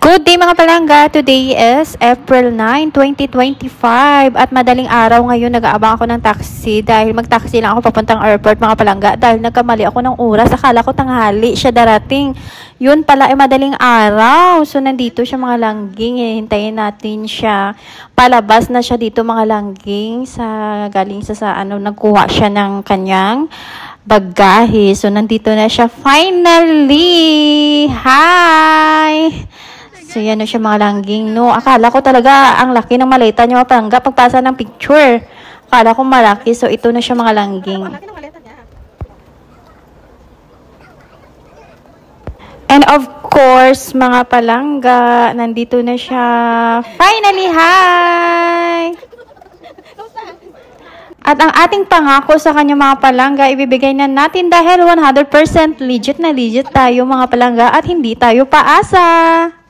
Good day mga palangga! Today is April 9, 2025 at madaling araw ngayon nag-aabang ako ng taxi dahil mag-taxi lang ako papuntang airport mga palangga dahil nagkamali ako ng oras. Akala ko tanghali siya darating. Yun pala ay madaling araw. So nandito siya mga langging. Hintayin natin siya. Palabas na siya dito mga langging galing sa nagkuha siya ng kanyang bagahe. So nandito na siya finally. Hi! So, yan na siya mga langging, no? Akala ko talaga ang laki ng maleta niya, mapangga. Pagpasa ng picture, akala ko malaki. So, ito na siya mga langging. And of course, mga palangga, nandito na siya. Finally, hi! At ang ating pangako sa kanya mga palangga, ibibigay na natin dahil 100% legit na legit tayo mga palangga at hindi tayo paasa.